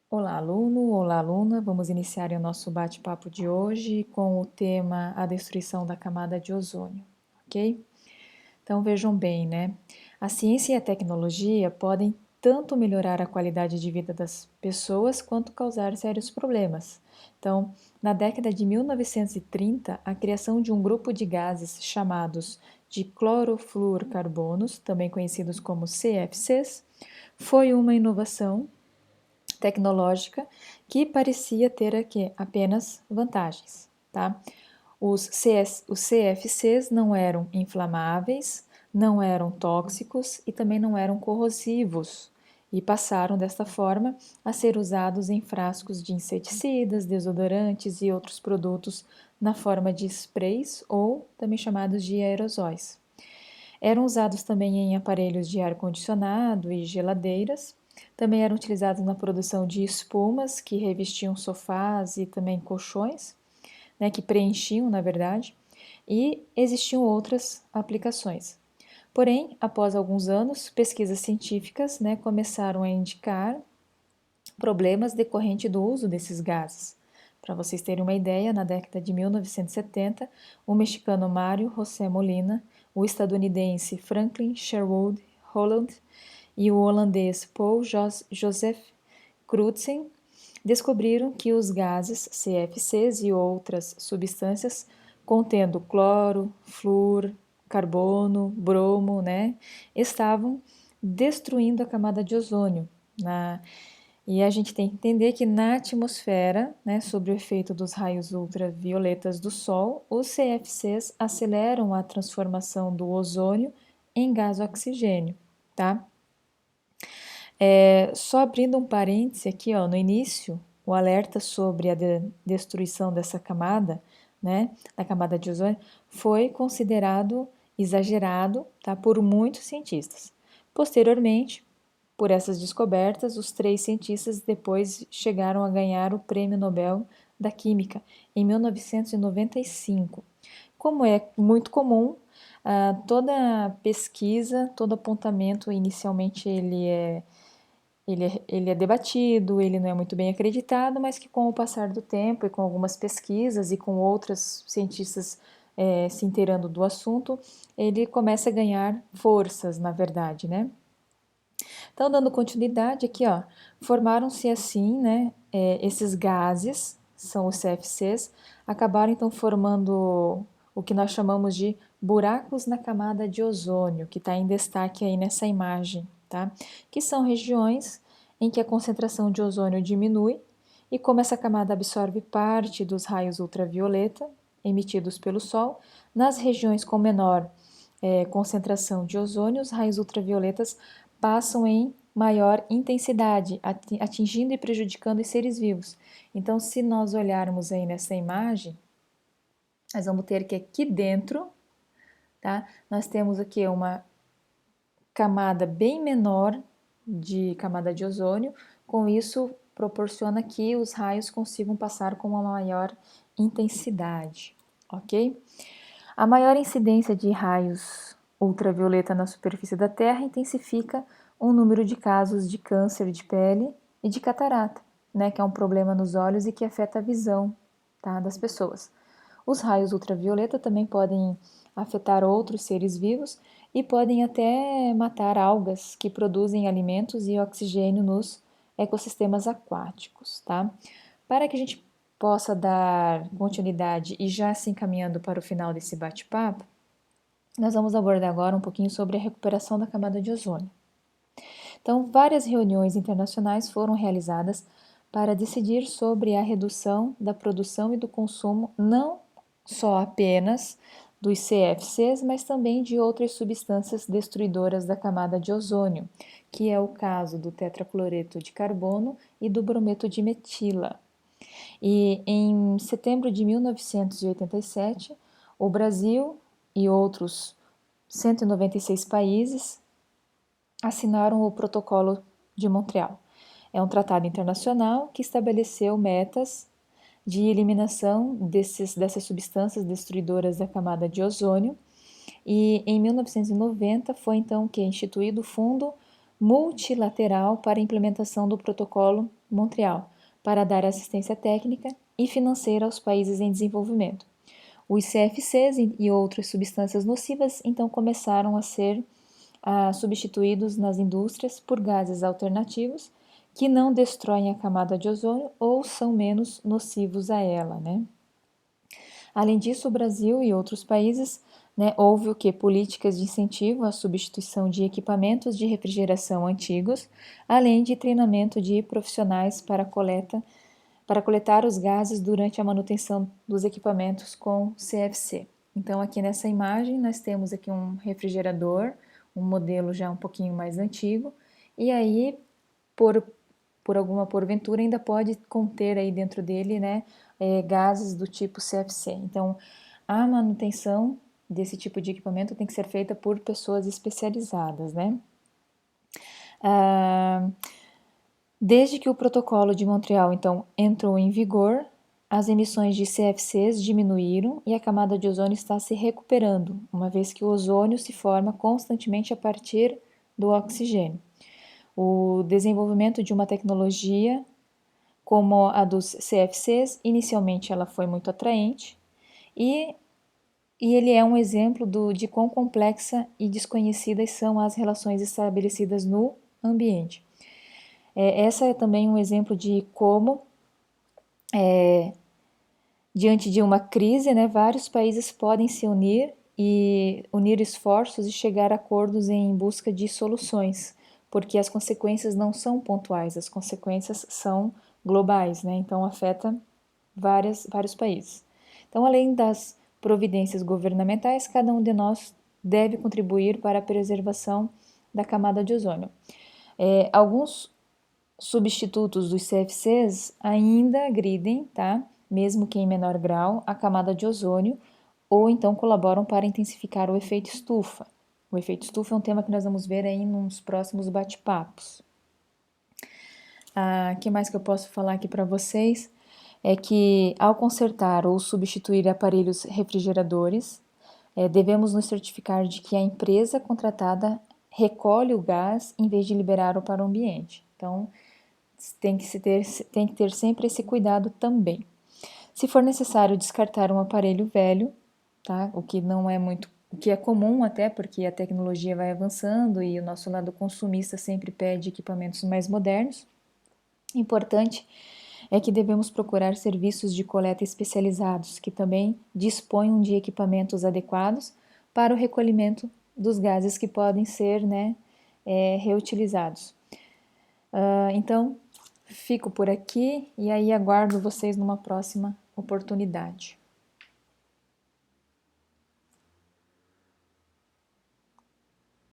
Olá, aluno, olá, aluna. Vamos iniciar o nosso bate-papo de hoje com o tema A Destruição da Camada de Ozônio, ok? Então vejam bem, né? A ciência e a tecnologia podem tanto melhorar a qualidade de vida das pessoas quanto causar sérios problemas. Então, na década de 1930, a criação de um grupo de gases chamados de clorofluorcarbonos, também conhecidos como CFCs, foi uma inovação tecnológica que parecia ter aqui apenas vantagens, tá? Os CFCs não eram inflamáveis, não eram tóxicos e também não eram corrosivos e passaram desta forma a ser usados em frascos de inseticidas, desodorantes e outros produtos na forma de sprays ou também chamados de aerosóis. Eram usados também em aparelhos de ar-condicionado e geladeiras. Também eram utilizados na produção de espumas que revestiam sofás e também colchões, né, que preenchiam, na verdade, e existiam outras aplicações. Porém, após alguns anos, pesquisas científicas, né, começaram a indicar problemas decorrentes do uso desses gases. Para vocês terem uma ideia, na década de 1970, o mexicano Mário José Molina, o estadunidense Franklin Sherwood Holland e o holandês Paul Joseph Crutzen descobriram que os gases CFCs e outras substâncias contendo cloro, flúor, carbono, bromo, né, estavam destruindo a camada de ozônio. E a gente tem que entender que na atmosfera, né, sob o efeito dos raios ultravioletas do Sol, os CFCs aceleram a transformação do ozônio em gás oxigênio, tá? Só abrindo um parêntese aqui, ó, no início, o alerta sobre a destruição dessa camada, né, da camada de ozônio, foi considerado exagerado, tá, por muitos cientistas. Posteriormente, por essas descobertas, os três cientistas depois chegaram a ganhar o Prêmio Nobel da Química em 1995. Como é muito comum, toda pesquisa, todo apontamento, inicialmente ele é debatido, ele não é muito bem acreditado, mas que com o passar do tempo e com algumas pesquisas e com outros cientistas se inteirando do assunto, ele começa a ganhar forças, na verdade, né? Então, dando continuidade aqui, ó, formaram-se assim, né, esses gases, são os CFCs, acabaram então formando o que nós chamamos de buracos na camada de ozônio, que está em destaque aí nessa imagem, tá? Que são regiões em que a concentração de ozônio diminui e como essa camada absorve parte dos raios ultravioleta emitidos pelo Sol, nas regiões com menor concentração de ozônio, os raios ultravioletas passam em maior intensidade, atingindo e prejudicando os seres vivos. Então, se nós olharmos aí nessa imagem, nós vamos ter que aqui dentro, tá? Nós temos aqui uma camada bem menor de camada de ozônio, com isso proporciona que os raios consigam passar com uma maior intensidade, ok? A maior incidência de raios ultravioleta na superfície da Terra intensifica o número de casos de câncer de pele e de catarata, né, que é um problema nos olhos e que afeta a visão, tá, das pessoas. Os raios ultravioleta também podem afetar outros seres vivos e podem até matar algas que produzem alimentos e oxigênio nos ecossistemas aquáticos, tá? Para que a gente possa dar continuidade e já se encaminhando para o final desse bate-papo, nós vamos abordar agora um pouquinho sobre a recuperação da camada de ozônio. Então, várias reuniões internacionais foram realizadas para decidir sobre a redução da produção e do consumo, não só apenas dos CFCs, mas também de outras substâncias destruidoras da camada de ozônio, que é o caso do tetracloreto de carbono e do brometo de metila. E em setembro de 1987, o Brasil e outros 196 países assinaram o Protocolo de Montreal. É um tratado internacional que estabeleceu metas de eliminação dessas substâncias destruidoras da camada de ozônio. E em 1990 foi então que é instituído o Fundo multilateral para a implementação do Protocolo Montreal, para dar assistência técnica e financeira aos países em desenvolvimento. Os CFCs e outras substâncias nocivas então começaram a ser substituídos nas indústrias por gases alternativos que não destroem a camada de ozônio ou são menos nocivos a ela, né? Além disso, o Brasil e outros países, né, houve o que? Políticas de incentivo à substituição de equipamentos de refrigeração antigos, além de treinamento de profissionais para coletar os gases durante a manutenção dos equipamentos com CFC. Então, aqui nessa imagem, nós temos aqui um refrigerador, um modelo já um pouquinho mais antigo, e aí, por alguma porventura, ainda pode conter aí dentro dele, né, gases do tipo CFC. Então, a manutenção desse tipo de equipamento tem que ser feita por pessoas especializadas, né? Desde que o Protocolo de Montreal, então, entrou em vigor, as emissões de CFCs diminuíram e a camada de ozônio está se recuperando, uma vez que o ozônio se forma constantemente a partir do oxigênio. O desenvolvimento de uma tecnologia como a dos CFCs, inicialmente ela foi muito atraente e ele é um exemplo de quão complexa e desconhecidas são as relações estabelecidas no ambiente. Essa é também um exemplo de como, diante de uma crise, né, vários países podem se unir e unir esforços e chegar a acordos em busca de soluções, porque as consequências não são pontuais, as consequências são globais, né, então afeta vários países. Então, além das providências governamentais, cada um de nós deve contribuir para a preservação da camada de ozônio. Alguns substitutos dos CFCs ainda agridem, tá? Mesmo que em menor grau, a camada de ozônio, ou então colaboram para intensificar o efeito estufa. O efeito estufa é um tema que nós vamos ver aí nos próximos bate-papos. O que mais que eu posso falar aqui para vocês? É que ao consertar ou substituir aparelhos refrigeradores, devemos nos certificar de que a empresa contratada recolhe o gás em vez de liberá-lo para o ambiente. Então, tem que ter sempre esse cuidado também. Se for necessário descartar um aparelho velho, tá? O que é comum até porque a tecnologia vai avançando e o nosso lado consumista sempre pede equipamentos mais modernos. Importante é que devemos procurar serviços de coleta especializados que também disponham de equipamentos adequados para o recolhimento dos gases que podem ser, né, reutilizados. Então, fico por aqui e aí aguardo vocês numa próxima oportunidade.